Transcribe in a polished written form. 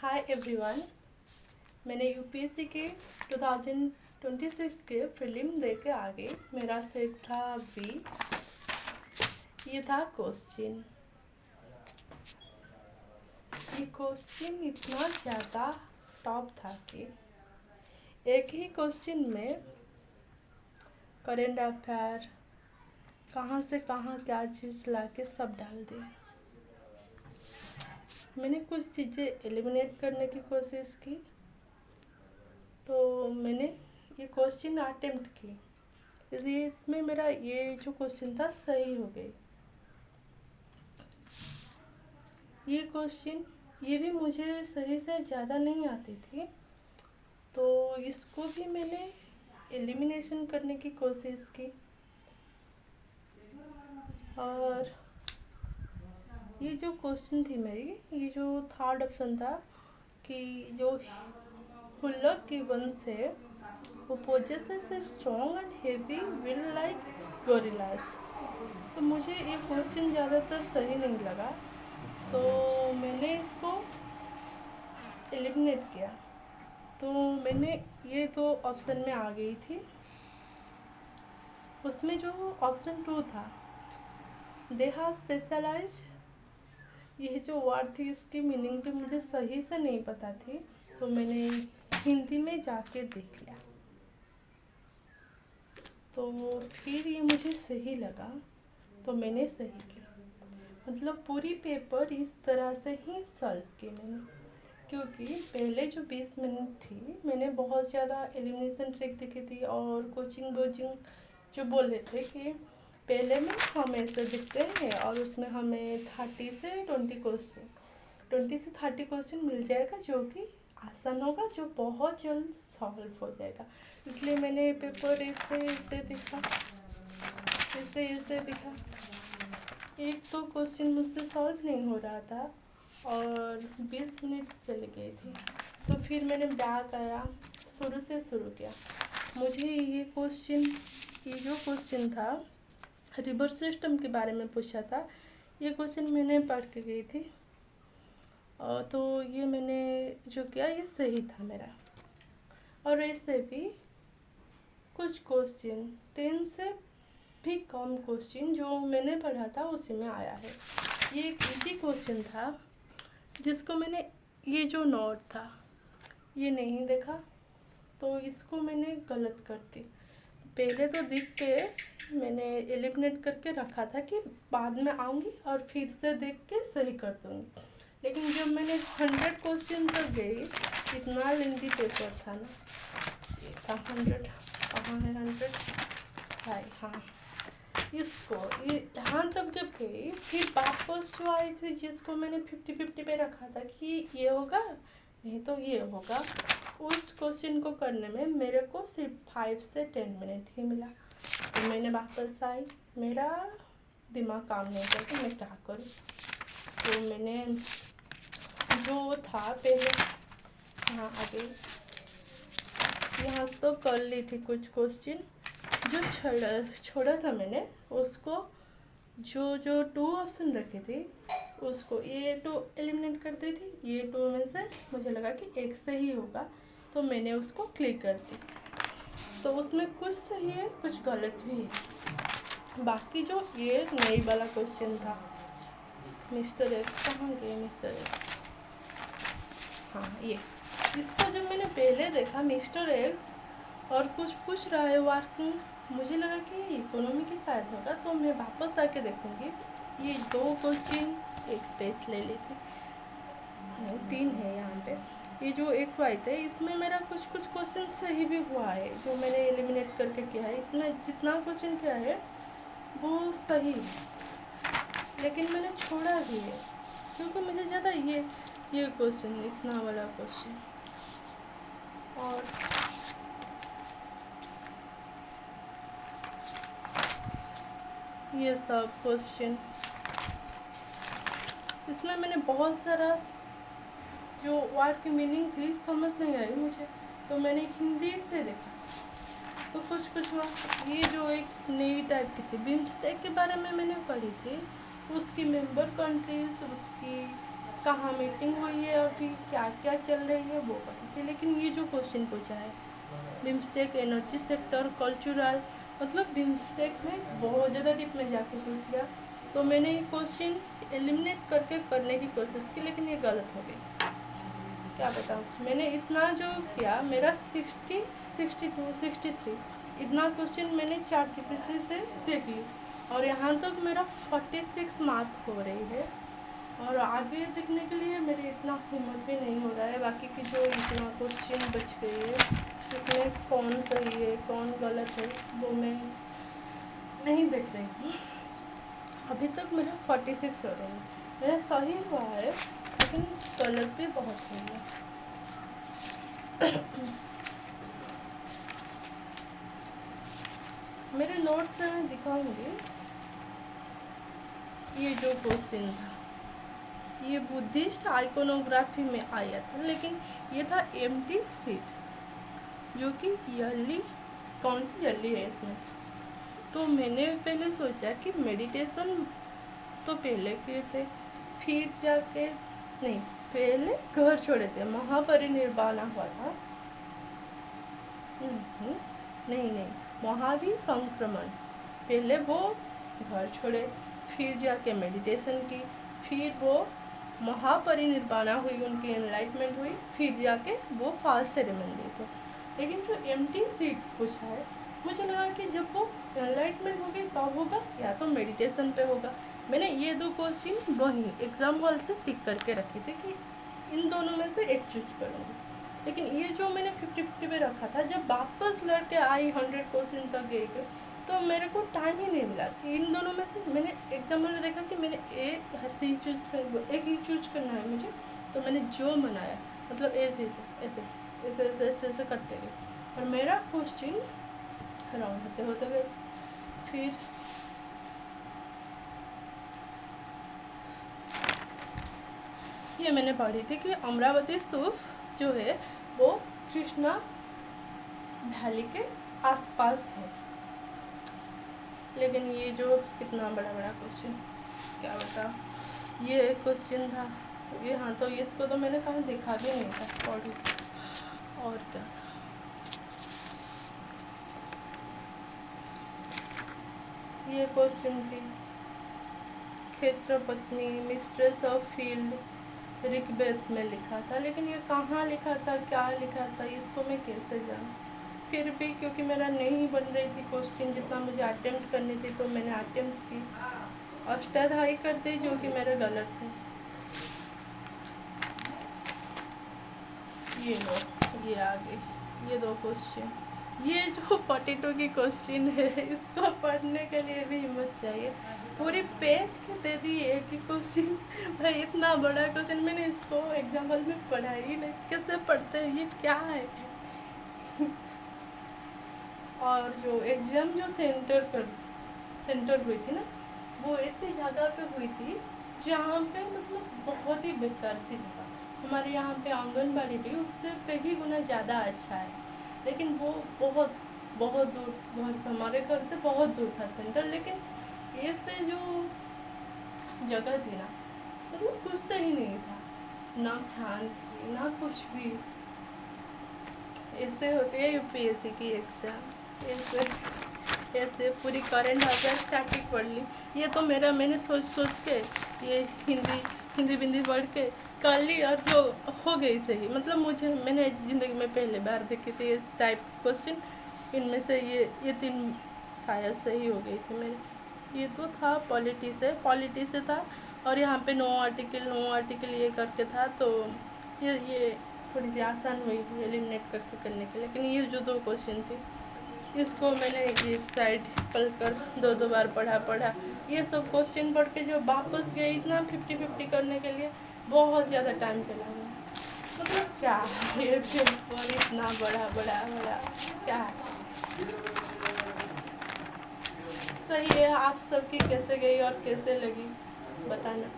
Hi everyone. मैंने UPSC के 2026 के प्रीलिम दे के आ गई। मेरा सेट था बी। ये था क्वेश्चन। ये क्वेश्चन इतना ज़्यादा टॉप था कि एक ही क्वेश्चन में करेंट अफेयर कहाँ से कहाँ क्या चीज़ ला के सब डाल दी। मैंने कुछ चीज़ें एलिमिनेट करने की कोशिश की, तो मैंने ये क्वेश्चन अटेम्प्ट की, इसलिए इसमें मेरा ये जो क्वेश्चन था सही हो गई। ये क्वेश्चन ये भी मुझे सही से ज़्यादा नहीं आती थी, तो इसको भी मैंने एलिमिनेशन करने की कोशिश की। और ये जो क्वेश्चन थी मेरी, ये जो थर्ड ऑप्शन था कि जो हुल्लक की वंश है वो possesses a strong and heavy will like gorillas. तो मुझे ये क्वेश्चन ज़्यादातर सही नहीं लगा, तो मैंने इसको एलिमिनेट किया। तो मैंने ये दो ऑप्शन में आ गई थी। उसमें जो ऑप्शन 2 था, दे हैव स्पेशलाइज, ये जो वर्ड थी इसकी मीनिंग भी मुझे सही से नहीं पता थी, तो मैंने हिंदी में जाके देख लिया। तो फिर ये मुझे सही लगा, तो मैंने सही किया। मतलब पूरी पेपर इस तरह से ही सॉल्व की मैंने, क्योंकि पहले जो 20 मिनट थी मैंने बहुत ज़्यादा एलिमिनेशन ट्रिक दिखी थी, और कोचिंग जो बोले थे कि पहले में हम ऐसे दिखते हैं और उसमें हमें 30 से 30 मिल जाएगा, जो कि आसान होगा, जो बहुत जल्द सॉल्व हो जाएगा। इसलिए मैंने पेपर ऐसे दिखा। एक तो क्वेश्चन मुझसे सॉल्व नहीं हो रहा था और 20 मिनट चले गए थे। तो फिर मैंने बैक आया, शुरू से शुरू किया। मुझे ये जो क्वेश्चन था रिवर सिस्टम के बारे में पूछा था। ये क्वेश्चन मैंने पढ़ के गई थी, तो ये मैंने जो किया ये सही था मेरा। और ऐसे भी कुछ क्वेश्चन 10 से भी कम क्वेश्चन जो मैंने पढ़ा था उसी में आया है। ये एक इजी क्वेश्चन था जिसको मैंने, ये जो नोट था ये नहीं देखा, तो इसको मैंने गलत कर दी। पहले तो देख के मैंने एलिमिनेट करके रखा था कि बाद में आऊँगी और फिर से देख के सही कर दूँगी, लेकिन जब मैंने 100 क्वेश्चन तक गई, इतना लेंथी पेपर था ना, ये था 100, कहाँ है 100, हाय हाँ, इसको ये यहाँ तक जब गई, फिर वापस जो आई थी जिसको मैंने 50-50 पे रखा था कि ये होगा नहीं तो ये होगा, उस क्वेश्चन को करने में मेरे को सिर्फ 5 से 10 मिनट ही मिला। तो मैंने वापस आई, मेरा दिमाग काम नहीं करता मैं क्या करूँ। तो मैंने जो था पहले हाँ आगे यहाँ तो कर ली थी कुछ क्वेश्चन, जो छोड़ा था मैंने उसको, जो 2 ऑप्शन रखे थे उसको ये 2 एलिमिनेट कर दी थी। ये 2 में से मुझे लगा कि एक सही होगा, तो मैंने उसको क्लिक कर दी। तो उसमें कुछ सही है कुछ गलत भी है। बाकी जो ये नई वाला क्वेश्चन था, मिस्टर एक्स कहाँ गए, मिस्टर एक्स, हाँ ये, इसको जब मैंने पहले देखा मिस्टर एक्स और कुछ पूछ रहा है वर्किंग, मुझे लगा कि इकोनॉमी की शायद होगा, तो मैं वापस आके देखूँगी। ये 2 क्वेश्चन एक पेज ले ली थी, नहीं 3 है यहाँ पे। ये जो एक्स वाई थे इसमें मेरा कुछ क्वेश्चन सही भी हुआ है, जो मैंने एलिमिनेट करके किया है। इतना जितना क्वेश्चन किया है वो सही है, लेकिन मैंने छोड़ा भी है क्योंकि मुझे ज़्यादा ये क्वेश्चन, इतना वाला क्वेश्चन और ये सब क्वेश्चन, इसमें मैंने बहुत सारा जो वर्ड की मीनिंग थी समझ नहीं आई मुझे, तो मैंने हिंदी से देखा तो कुछ हुआ। ये जो एक नई टाइप की थी, बिम्स्टेक के बारे में मैंने पढ़ी थी, उसकी मेंबर कंट्रीज, उसकी कहाँ मीटिंग हुई है और ज्योग्राफी क्या क्या चल रही है वो पता थी, लेकिन ये जो क्वेश्चन पूछा है बिम्स्टेक, एनर्जी सेक्टर, कल्चरल, मतलब बिम्स्टेक में बहुत ज़्यादा डीप में जाके पूछ लिया। तो मैंने ये क्वेश्चन एलिमिनेट करके करने की कोशिश की, लेकिन ये गलत हो गई। क्या बताऊँ, मैंने इतना जो किया, मेरा 60, 62, 63 इतना क्वेश्चन मैंने ChatGPT से देख ली, और यहाँ तक मेरा 46 मार्क हो रही है। और आगे देखने के लिए मेरे इतना हिम्मत भी नहीं हो रहा है। बाकी की जो इतना क्वेश्चन बच गई है, इसमें कौन सही है कौन गलत है वो मैं नहीं देख रही हूँ। अभी तक मेरा 46 हो रहे हैं, मेरा सही हुआ है लेकिन गलत भी बहुत सही है। मेरे नोट्स से मैं दिखाऊंगी। ये जो क्वेश्चन था ये बुद्धिस्ट आइकोनोग्राफी में आया था, लेकिन ये था एम्प्टी सीट, जो कि ईयरली, कौन सी ईयरली है इसमें। तो मैंने पहले सोचा कि मेडिटेशन तो पहले किए थे, फिर जाके नहीं, पहले घर छोड़े थे, महापरिनिर्वाण हुआ था, नहीं, महावीर संक्रमण, पहले वो घर छोड़े, फिर जाके मेडिटेशन की, फिर वो महापरिनिर्वाण हुई, उनकी एनलाइटमेंट हुई, फिर जाके वो फास्ट सेरेमनी थे। लेकिन जो एम्प्टी सीट पूछा है, मुझे लगा कि जब वो एनलाइटमेंट होगी तब होगा, या तो मेडिटेशन पे होगा। मैंने ये दो क्वेश्चन वहीं एग्जाम हॉल से टिक करके रखे थे कि इन दोनों में से एक चूज करूँगी। लेकिन ये जो मैंने 50-50 पे रखा था, जब वापस लड़के आई 100 क्वेश्चन तक गए तो मेरे को टाइम ही नहीं मिला। इन दोनों में से मैंने एग्जाम में देखा कि मैंने एक ही चूज करना है मुझे, तो मैंने जो बनाया मतलब ऐसे करते गए, और मेरा क्वेश्चन राउंड होते गए। फिर ये मैंने पढ़ी थी कि अमरावती स्तूप जो है वो कृष्णा वैली के आसपास है। लेकिन ये जो कितना बड़ा क्वेश्चन, क्या बता, ये क्वेश्चन था ये। हाँ, तो इसको तो मैंने कहीं देखा भी नहीं था, और क्या था, ये क्वेश्चन थी क्षेत्रपत्नी, मिस्ट्रेस ऑफ फील्ड, ऋग्वेद में लिखा था। लेकिन ये कहाँ लिखा था, क्या लिखा था, इसको मैं कैसे जानूँ। फिर भी क्योंकि मेरा नहीं बन रही थी क्वेश्चन जितना मुझे अटेम्प्ट करनी थी, तो मैंने अटेम्प्ट की, अष्टाध्यायी कर दी, जो कि मेरा गलत है। ये लो, ये आगे ये दो क्वेश्चन, ये जो 42 की क्वेश्चन है, इसको पढ़ने के लिए भी हिम्मत चाहिए। पूरी पेज के दे दी एक ही क्वेश्चन, भाई इतना बड़ा क्वेश्चन, मैंने इसको एग्जाम्पल में पढ़ा ही नहीं, कैसे पढ़ते हैं, ये क्या है। और जो एग्ज़ाम जो सेंटर हुई थी ना, वो ऐसी जगह पे हुई थी जहाँ पे मतलब बहुत ही बेकार सी जगह। हमारे यहाँ पे आंगनबाड़ी भी उससे कई गुना ज़्यादा अच्छा है, लेकिन वो बहुत दूर, घर से, हमारे घर से बहुत दूर था सेंटर। लेकिन ऐसे जो जगह थी ना, मतलब कुछ सही नहीं था, ना फैन थी ना कुछ भी। ऐसे होती है यूपीएससी की एग्ज़ाम, ऐसे पूरी करंट अफेयर स्टैटिक पढ़ ली। ये तो मैंने सोच के ये हिंदी बिंदी पढ़ के कर ली, और जो हो गई सही। मतलब मैंने ज़िंदगी में पहले बार देखी थी इस टाइप क्वेश्चन, इनमें से ये 3 शायद सही हो गई थी मेरी। ये तो था पॉलिटी से था, और यहाँ पे नो आर्टिकल ये करके था, तो ये थोड़ी सी आसान हुई एलिमिनेट करके करने के। लेकिन ये जो 2 क्वेश्चन थे, इसको मैंने ये साइड पल कर 2 बार पढ़ा। ये सब क्वेश्चन पढ़ के जब वापस गए, इतना 50-50 करने के लिए बहुत ज़्यादा टाइम चला गया। मतलब क्या है ये पेपर इतना बड़ा क्या है। सही है, आप सबकी कैसे गई और कैसे लगी बताना।